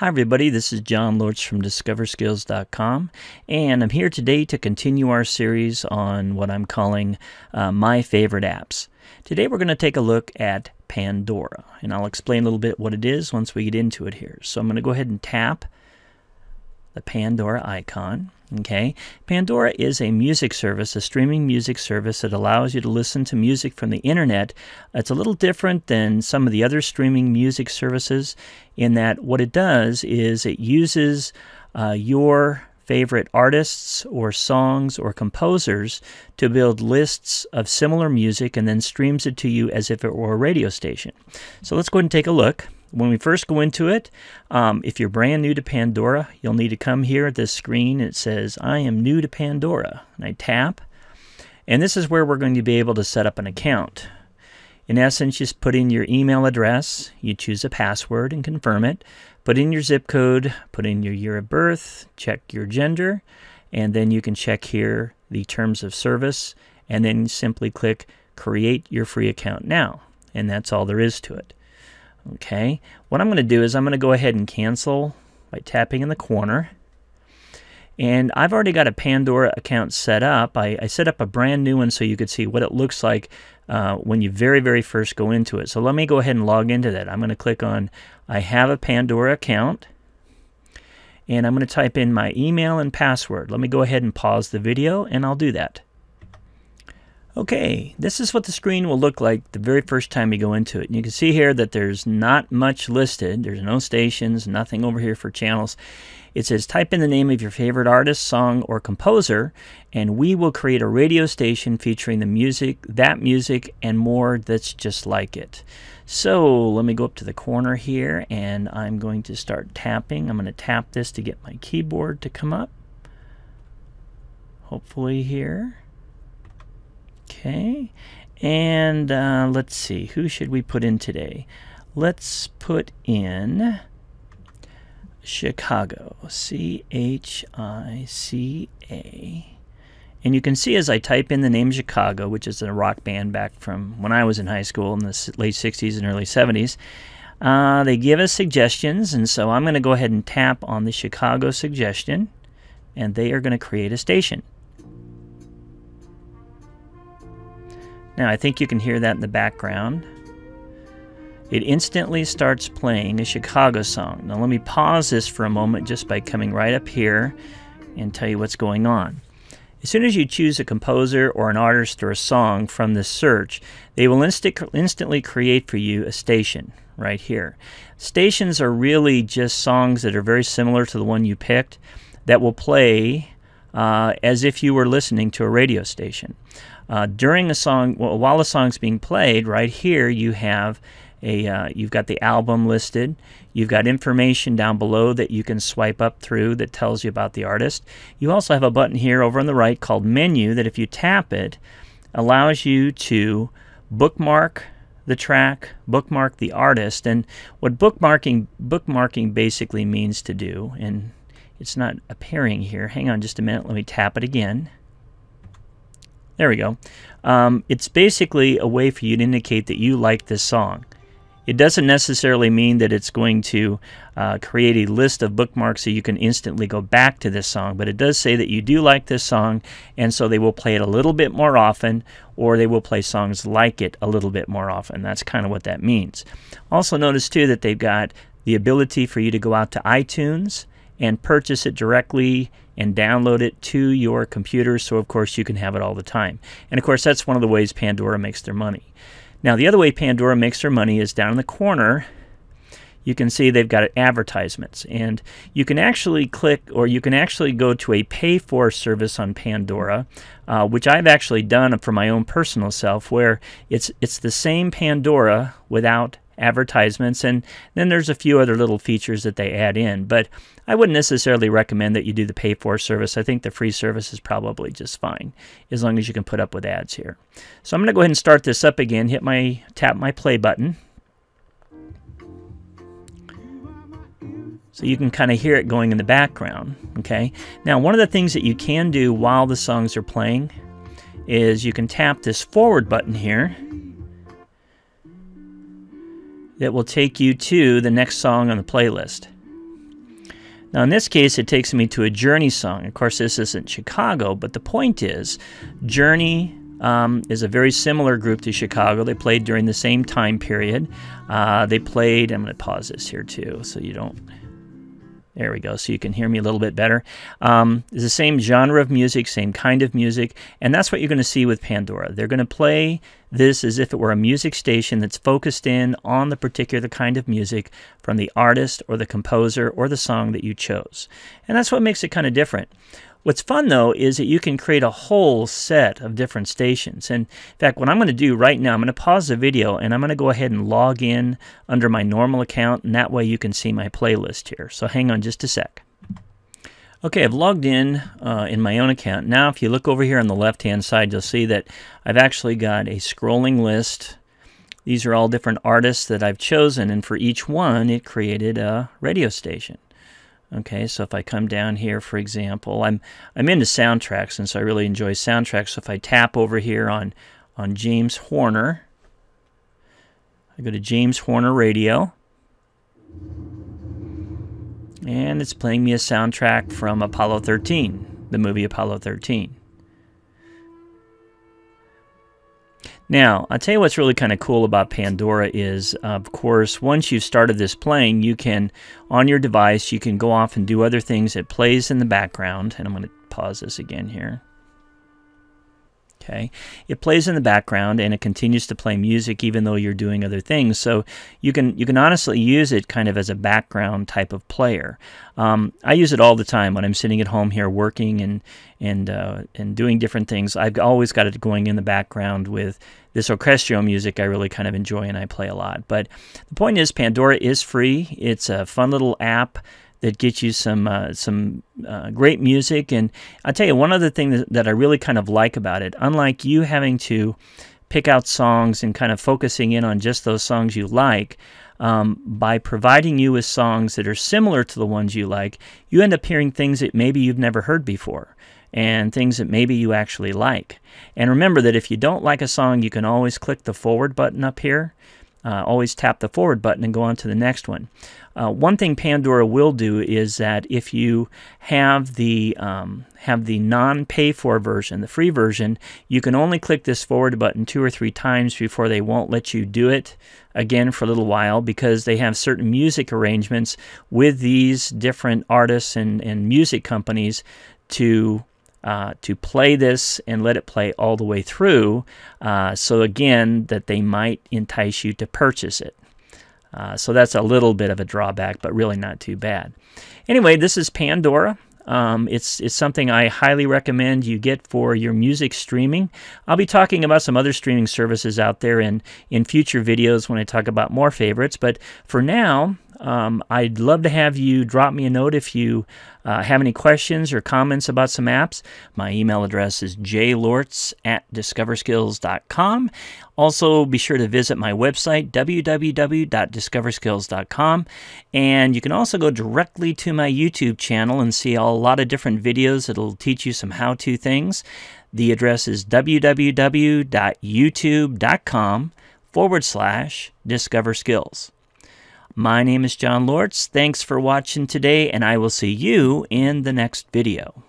Hi everybody, this is John Lortz from DiscoverSkills.com, and I'm here today to continue our series on what I'm calling my favorite apps. Today we're going to take a look at Pandora, and I'll explain a little bit what it is once we get into it here. So I'm going to go ahead and tap the Pandora icon. Okay, Pandora is a music service, a streaming music service that allows you to listen to music from the internet. It's a little different than some of the other streaming music services in that what it does is it uses your favorite artists or songs or composers to build lists of similar music and then streams it to you as if it were a radio station. So let's go ahead and take a look. When we first go into it, if you're brand new to Pandora, you'll need to come here at this screen. It says, I am new to Pandora. And I tap, and this is where we're going to be able to set up an account. In essence, just put in your email address, you choose a password and confirm it, put in your zip code, put in your year of birth, check your gender, and then you can check here the terms of service, and then simply click Create Your Free Account Now. And that's all there is to it. Okay, what I'm going to do is I'm going to go ahead and cancel by tapping in the corner. And I've already got a Pandora account set up. I set up a brand new one so you could see what it looks like when you very first go into it. So let me go ahead and log into that. I'm going to click on I have a Pandora account. And I'm going to type in my email and password. Let me go ahead and pause the video and I'll do that. Okay, this is what the screen will look like the very first time you go into it. And you can see here that there's not much listed. There's no stations, nothing over here for channels. It says type in the name of your favorite artist, song, or composer, and we will create a radio station featuring the music, that music, and more that's just like it. So let me go up to the corner here, and I'm going to start tapping. I'm going to tap this to get my keyboard to come up. Hopefully here. Okay, and let's see, who should we put in today? Let's put in Chicago, C-H-I-C-A. And you can see as I type in the name Chicago, which is a rock band back from when I was in high school in the late 60s and early 70s, they give us suggestions, and so I'm going to go ahead and tap on the Chicago suggestion, and they are going to create a station. Now, I think you can hear that in the background. It instantly starts playing a Chicago song. Now, let me pause this for a moment just by coming right up here and tell you what's going on. As soon as you choose a composer or an artist or a song from this search, they will instantly create for you a station right here. Stations are really just songs that are very similar to the one you picked that will play as if you were listening to a radio station. During a song, while the song's being played, right here you have you've got the album listed. You've got information down below that you can swipe up through that tells you about the artist. You also have a button here over on the right called Menu that if you tap it, allows you to bookmark the track, bookmark the artist, and what bookmarking basically means to do, and it's not appearing here. Hang on just a minute. Let me tap it again. There we go. It's basically a way for you to indicate that you like this song. It doesn't necessarily mean that it's going to create a list of bookmarks so you can instantly go back to this song, but it does say that you do like this song, and so they will play it a little bit more often, or they will play songs like it a little bit more often. That's kind of what that means. Also notice too that they've got the ability for you to go out to iTunes and purchase it directly and download it to your computer, so of course you can have it all the time. And of course that's one of the ways Pandora makes their money. Now the other way Pandora makes their money is down in the corner. You can see they've got advertisements, and you can actually click, or you can actually go to a pay-for service on Pandora, which I've actually done for my own personal self, where it's the same Pandora without advertisements, and then there's a few other little features that they add in, but I wouldn't necessarily recommend that you do the pay-for service. I think the free service is probably just fine, as long as you can put up with ads here. So I'm going to go ahead and start this up again, tap my play button, so you can kind of hear it going in the background. Okay. Now, one of the things that you can do while the songs are playing is you can tap this forward button here, that will take you to the next song on the playlist. Now in this case it takes me to a Journey song. Of course this isn't Chicago, but the point is Journey is a very similar group to Chicago. They played during the same time period. They played, I'm going to pause this here too so you don't, there we go, so you can hear me a little bit better. It's the same genre of music, same kind of music, and that's what you're going to see with Pandora. They're going to play this as if it were a music station that's focused in on the particular kind of music from the artist or the composer or the song that you chose. And that's what makes it kind of different. What's fun, though, is that you can create a whole set of different stations. And in fact, what I'm going to do right now, I'm going to pause the video, and I'm going to go ahead and log in under my normal account, and that way you can see my playlist here. So hang on just a sec. Okay, I've logged in my own account. Now, if you look over here on the left-hand side, you'll see that I've actually got a scrolling list. These are all different artists that I've chosen, and for each one, it created a radio station. Okay, so if I come down here, for example, I'm into soundtracks, and so I really enjoy soundtracks. So if I tap over here on James Horner, I go to James Horner Radio, and it's playing me a soundtrack from Apollo 13, the movie Apollo 13. Now, I'll tell you what's really kind of cool about Pandora is, of course, once you've started this playing, you can, on your device, you can go off and do other things. It plays in the background, and I'm going to pause this again here. Okay, it plays in the background and it continues to play music even though you're doing other things. So you can honestly use it kind of as a background type of player. I use it all the time when I'm sitting at home here working and doing different things. I've always got it going in the background with this orchestral music I really kind of enjoy and I play a lot. But the point is, Pandora is free. It's a fun little app that gets you some great music. And I'll tell you, one other thing that I really kind of like about it, unlike you having to pick out songs and kind of focusing in on just those songs you like, by providing you with songs that are similar to the ones you like, you end up hearing things that maybe you've never heard before and things that maybe you actually like. And remember that if you don't like a song, you can always click the forward button up here. Always tap the forward button and go on to the next one. One thing Pandora will do is that if you have the non-pay-for version, the free version, you can only click this forward button 2 or 3 times before they won't let you do it again for a little while, because they have certain music arrangements with these different artists and music companies to play this and let it play all the way through, so again that they might entice you to purchase it. So that's a little bit of a drawback, but really not too bad. Anyway, this is Pandora. It's something I highly recommend you get for your music streaming. I'll be talking about some other streaming services out there in future videos when I talk about more favorites, but for now, I'd love to have you drop me a note if you have any questions or comments about some apps. My email address is jlortz@discoverskills.com. Also, be sure to visit my website, www.discoverskills.com. And you can also go directly to my YouTube channel and see a lot of different videos that'll teach you some how-to things. The address is www.youtube.com/discoverskills. My name is John Lortz. Thanks for watching today, and I will see you in the next video.